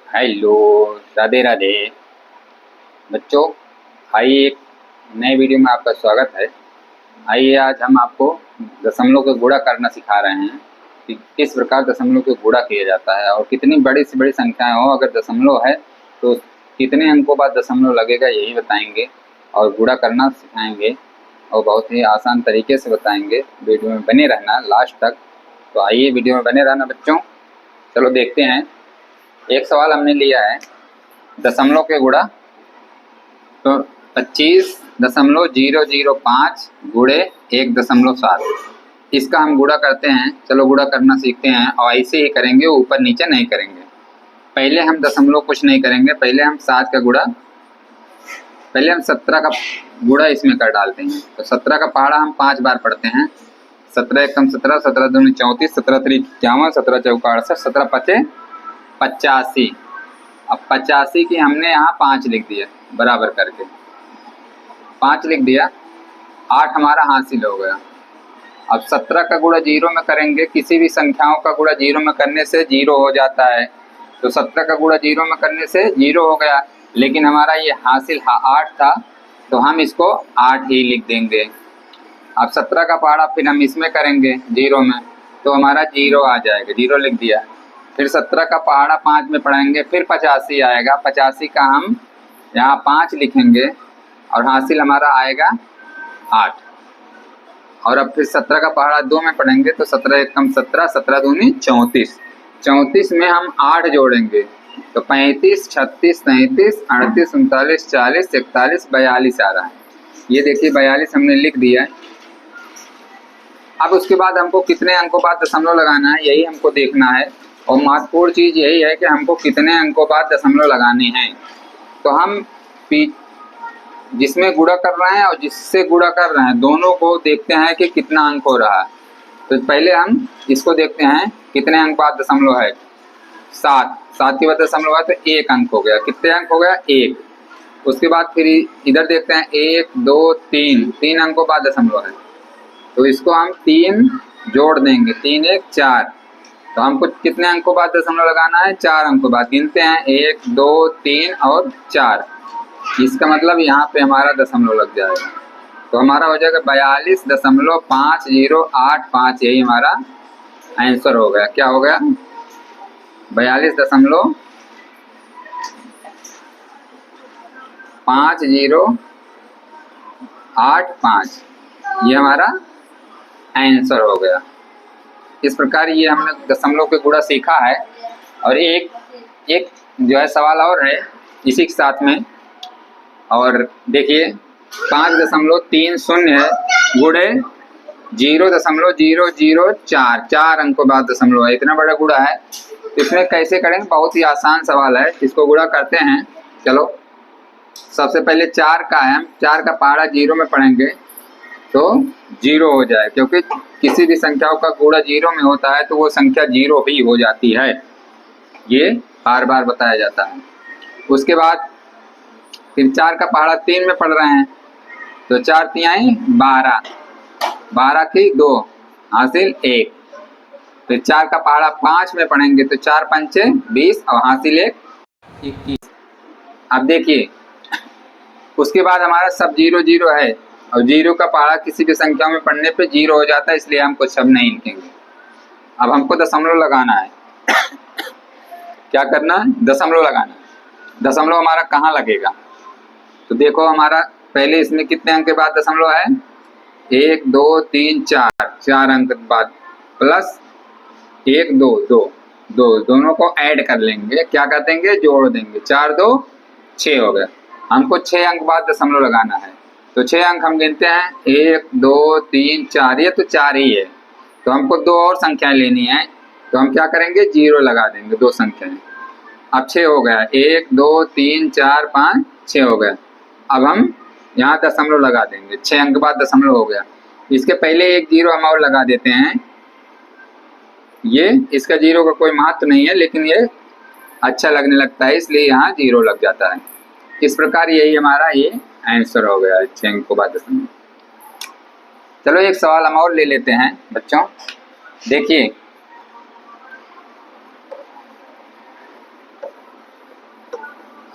Hello, Radhe Radhe बच्चों। आइए, एक नए वीडियो में आपका स्वागत है। आइए, आज हम आपको दशमलव को गुणा करना सिखा रहे हैं कि किस प्रकार दशमलव को गुणा किया जाता है और कितनी बड़ी से बड़ी संख्याएं हो, अगर दशमलव है तो कितने अंकों बाद दशमलव लगेगा, यही बताएंगे और गुणा करना सिखाएंगे और बहुत ही आसान तरीके से बताएंगे। वीडियो में बने रहना लास्ट तक। तो आइए, वीडियो में बने रहना बच्चों। चलो देखते हैं। एक सवाल हमने लिया है दशमलव के गुणा। तो 25.005 गुणे 1.7, इसका हम गुणा करते हैं। चलो गुणा करना सीखते हैं और ऐसे ही करेंगे, ऊपर नीचे नहीं करेंगे। पहले हम दशमलव कुछ नहीं करेंगे, पहले हम 7 का गुणा, पहले हम 17 का गुणा इसमें कर डालते हैं। तो 17 का पहाड़ा हम 5 बार पढ़ते हैं। 17 एकम 17, 17 दूनी 34, 17 3 51, 17 चौका 68, 17 पचे 85। अब 85 की हमने यहाँ 5 लिख दिया, बराबर करके 5 लिख दिया। 8 हमारा हासिल हो गया। अब 17 का गुणा 0 में करेंगे। किसी भी संख्याओं का गुणा 0 में करने से 0 हो जाता है। तो 17 का गुणा 0 में करने से 0 हो गया, लेकिन हमारा ये हासिल 8 था, तो हम इसको 8 ही लिख देंगे। अब 17 का पहाड़ा फिर हम इसमें करेंगे 0 में, तो हमारा 0 आ जाएगा, 0 लिख दिया। फिर 17 का पहाड़ा 5 में पढ़ेंगे, फिर 85 आएगा। 85 का हम यहाँ 5 लिखेंगे और हासिल हमारा आएगा 8। और अब फिर 17 का पहाड़ा 2 में पढ़ेंगे, तो 17 एकम 17, 17 दूनी 34। 34 में हम 8 जोड़ेंगे, तो 35, 36, 37, 38, 39, 40, 41, 42 आ रहा है। ये देखिए 42 हमने लिख दिया है। अब उसके बाद हमको कितने अंकों बाद दशमलव लगाना है, यही हमको देखना है। और महत्वपूर्ण चीज़ यही है कि हमको कितने अंकों बाद दशमलव लगाने हैं। तो हम जिसमें गुणा कर रहे हैं और जिससे गुणा कर रहे हैं, दोनों को देखते हैं कि कितना अंक हो रहा है। तो पहले हम इसको देखते हैं कितने अंक बाद दशमलव है। 7, 7 के बाद दशमलव है तो 1 अंक हो गया। कितने अंक हो गया? 1। उसके बाद फिर इधर देखते हैं 1 2 3, 3 अंकों बाद दशमलव है, तो इसको हम 3 जोड़ देंगे। 3 1 4। तो हमको कितने अंकों बाद दशमलव लगाना है? 4 अंकों बाद। गिनते हैं 1 2 3 और 4। इसका मतलब यहाँ पे हमारा दशमलव लग जाएगा, तो हमारा हो जाएगा 42.5085। यही हमारा आंसर हो गया। क्या हो गया? 42.5085, ये हमारा आंसर हो गया। इस प्रकार ये हमने दशमलव के गुणा सीखा है। और एक जो है सवाल और है इसी के साथ में। और देखिए 5.30 है गुणे 0.004, 4 अंकों बाद दशमलव है। इतना बड़ा गुणा है, तो इसमें कैसे करेंगे? बहुत ही आसान सवाल है। इसको गुणा करते हैं। चलो सबसे पहले 4 का है, 4 का पहाड़ा 0 में पढ़ेंगे तो 0 हो जाए, क्योंकि किसी भी संख्याओं का गुणा 0 में होता है तो वो संख्या 0 ही हो जाती है। ये बार बार बताया जाता है। उसके बाद फिर 4 का पहाड़ा 3 में पढ़ रहे हैं, तो 4 तिहाई 12, 12 की 2, हासिल 1। फिर 4 का पहाड़ा 5 में पढ़ेंगे, तो 4 पंचे 20 और हासिल 1 21। अब देखिए उसके बाद हमारा सब 0 0 है, और 0 का पहाड़ा किसी भी संख्या में पढ़ने पे 0 हो जाता है, इसलिए हम कुछ शब्द नहीं लिखेंगे। अब हमको दशमलव लगाना है। क्या करना है? दशमलव लगाना है। दशमलव हमारा कहाँ लगेगा? तो देखो हमारा पहले इसमें कितने अंक के बाद दशमलव है? 1 2 3 4, 4 अंक बाद प्लस 1 2 2 2, दोनों को ऐड कर लेंगे। क्या कर देंगे? जोड़ देंगे। 4 2 6 हो गया। हमको 6 अंक बाद दशमलव लगाना है, तो 6 अंक हम गिनते हैं 1 2 3 4। ये तो 4 ही है, तो हमको 2 और संख्याएं लेनी है, तो हम क्या करेंगे? 0 लगा देंगे 2 संख्याएं। अब 6 हो गया। 1 2 3 4 5 6 हो गया। अब हम यहाँ दशमलव लगा देंगे। 6 अंक बाद दशमलव हो गया। इसके पहले एक 0 हम और लगा देते हैं। ये इसका 0 का कोई महत्व नहीं है, लेकिन ये अच्छा लगने लगता है, इसलिए यहाँ 0 लग जाता है। इस प्रकार यही हमारा ये आंसर हो गया 6 अंकों बाद दशमलव। चलो एक सवाल हम और ले लेते हैं बच्चों। देखिए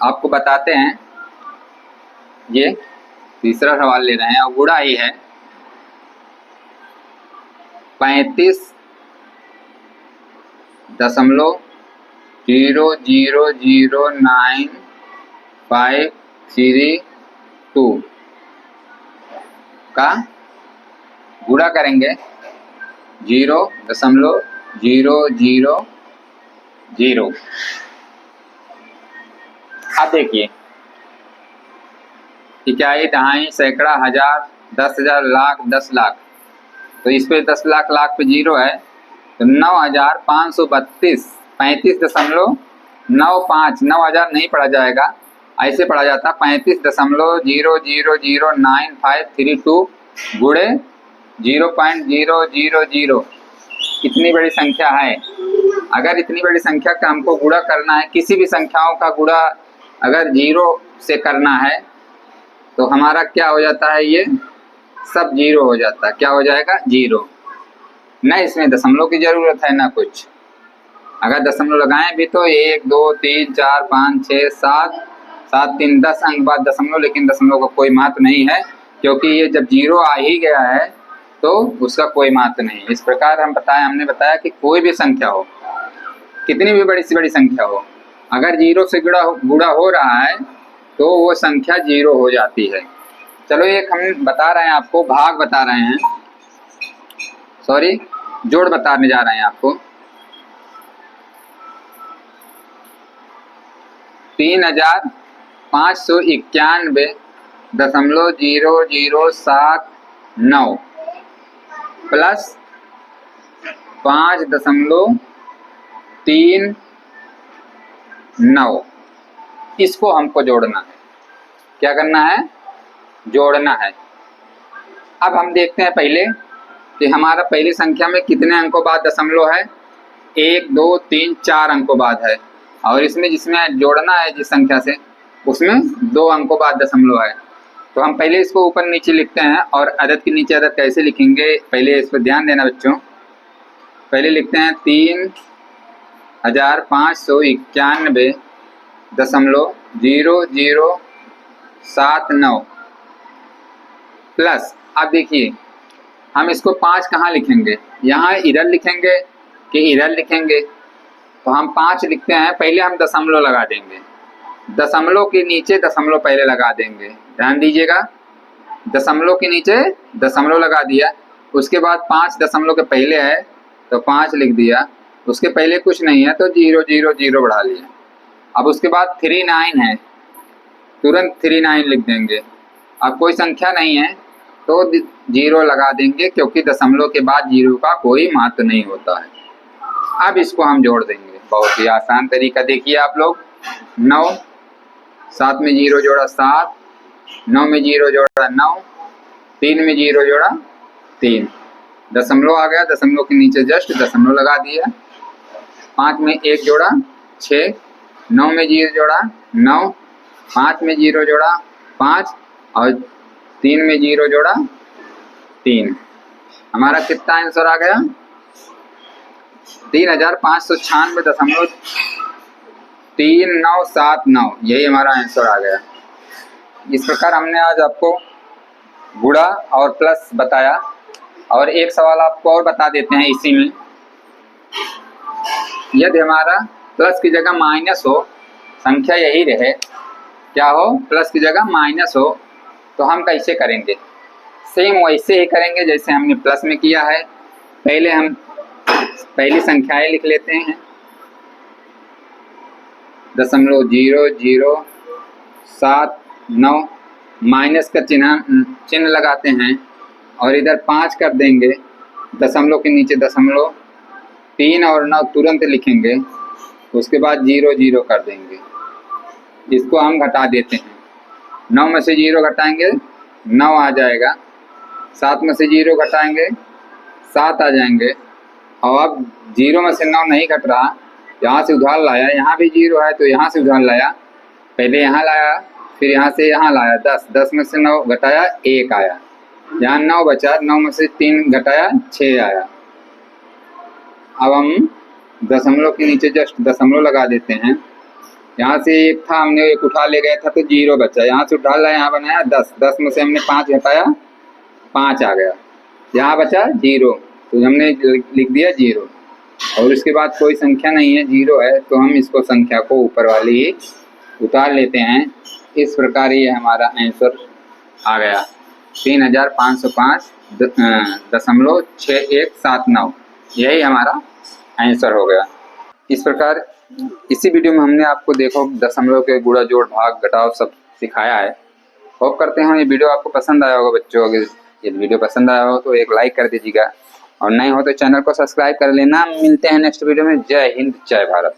आपको बताते हैं। ये तीसरा सवाल ले रहे हैं और गुणा ही है 35.0009532 का गुणा करेंगे 0.000। अब देखिए कि क्या ये दहाई, सैकड़ा, हजार, 10,000, लाख, 10 लाख, तो इस पे 10 लाख लाख पे जीरो है, तो 9,532 35.95 9,000 नहीं पढ़ा जाएगा, ऐसे पढ़ा जाता 35.0009532 गुणे 0.000। इतनी बड़ी संख्या है। अगर इतनी बड़ी संख्या का हमको गुणा करना है, किसी भी संख्याओं का गुणा अगर जीरो से करना है तो हमारा क्या हो जाता है, ये सब जीरो हो जाता है। क्या हो जाएगा? जीरो। न इसमें दशमलव की जरूरत है ना कुछ। अगर दशमलव लगाएं भी तो 1 2 3 4 5 6 7 7 3 10 अंक बाद दशमलव, लेकिन दशमलव का कोई महत्व नहीं है, क्योंकि ये जब जीरो आ ही गया है तो उसका कोई महत्व नहीं। इस प्रकार हमने बताया कि कोई भी संख्या हो, कितनी भी बड़ी से बड़ी संख्या हो, अगर जीरो से गुणा हो रहा है तो वो संख्या जीरो हो जाती है। चलो एक हम बता रहे हैं आपको, भाग बता रहे हैं, सॉरी जोड़ बताने जा रहे हैं आपको। 3,591.0079 प्लस 5.39, इसको हमको जोड़ना है। क्या करना है? जोड़ना है। अब हम देखते हैं पहले कि हमारा पहली संख्या में कितने अंकों बाद दशमलव है। 1 2 3 4 अंकों बाद है, और इसमें जिसमें जोड़ना है जिस संख्या से, उसमें 2 अंकों बाद दशमलव है। तो हम पहले इसको ऊपर नीचे लिखते हैं, और अदद के नीचे अदद कैसे लिखेंगे पहले इस पर ध्यान देना बच्चों। पहले लिखते हैं 3,591.0079 प्लस, अब देखिए हम इसको 5 कहाँ लिखेंगे, यहाँ इधर लिखेंगे कि इधर लिखेंगे। तो हम 5 लिखते हैं, पहले हम दशमलव लगा देंगे, दशमलव के नीचे दशमलव पहले लगा देंगे। ध्यान दीजिएगा, दशमलव के नीचे दशमलव लगा दिया, उसके बाद 5 दशमलव के पहले है तो 5 लिख दिया, उसके पहले कुछ नहीं है तो 0 0 0 बढ़ा लिया। अब उसके बाद 39 है, तुरंत 39 लिख देंगे। अब कोई संख्या नहीं है तो 0 लगा देंगे, क्योंकि दशमलव के बाद 0 का कोई महत्व नहीं होता है। अब इसको हम जोड़ देंगे, बहुत ही आसान तरीका। देखिए आप लोग, 9 7 में 0 जोड़ा 7, 9 में 0 जोड़ा 9, 3 में 0 जोड़ा 3, दशमलव आ गया, दशमलव के नीचे जस्ट दशमलव लगा दिया। 5 में 1 जोड़ा 6, 9 में 0 जोड़ा 9, 5 में 0 जोड़ा 5, और 3 में 0 जोड़ा 3। हमारा कितना आंसर आ गया? 3,596.3979, यही हमारा आंसर आ गया। इस प्रकार हमने आज आपको गुणा और प्लस बताया। और एक सवाल आपको और बता देते हैं इसी में, यदि हमारा प्लस की जगह माइनस हो, संख्या यही रहे, क्या हो, प्लस की जगह माइनस हो, तो हम कैसे करेंगे? सेम वैसे ही करेंगे जैसे हमने प्लस में किया है। पहले हम पहली संख्याएं लिख लेते हैं, 0.0079, माइनस का चिन्ह लगाते हैं, और इधर 5 कर देंगे, दशमलव के नीचे दशमलव, 3 और 9 तुरंत लिखेंगे, उसके बाद 0 0 कर देंगे। इसको हम घटा देते हैं, 9 में से 0 घटाएंगे 9 आ जाएगा, 7 में से 0 घटाएंगे 7 आ जाएंगे। और अब 0 में से 9 नहीं घट रहा, यहाँ से उधार लाया, यहाँ भी 0 है तो यहाँ से उधार लाया, पहले यहाँ लाया फिर यहाँ से यहाँ लाया, 10 10 में से 9 घटाया 1 आया, यहाँ 9 बचा, 9 में से 3 घटाया 6 आया। अब हम दशमलव के नीचे जस्ट दशमलव लगा देते हैं, यहाँ से एक था, हमने एक उठा ले गया था तो 0 बचा। यहाँ से उठा लाया, यहाँ बनाया 10, 10 में से हमने 5 घटाया, 5 आ गया। यहाँ बचा 0 तो हमने लिख दिया 0। और उसके बाद कोई संख्या नहीं है, 0 है, तो हम इसको संख्या को ऊपर वाली ही उतार लेते हैं। इस प्रकार ये हमारा आंसर आ गया 3505.6179। यही हमारा आंसर हो गया। इस प्रकार इसी वीडियो में हमने आपको देखो दशमलव के गुणा, जोड़, भाग, घटाव सब सिखाया है। होप करते हैं ये वीडियो आपको पसंद आया होगा बच्चों। अगर ये वीडियो पसंद आया हो तो एक लाइक कर दीजिएगा, और नहीं हो तो चैनल को सब्सक्राइब कर लेना। मिलते हैं नेक्स्ट वीडियो में। जय हिंद, जय भारत।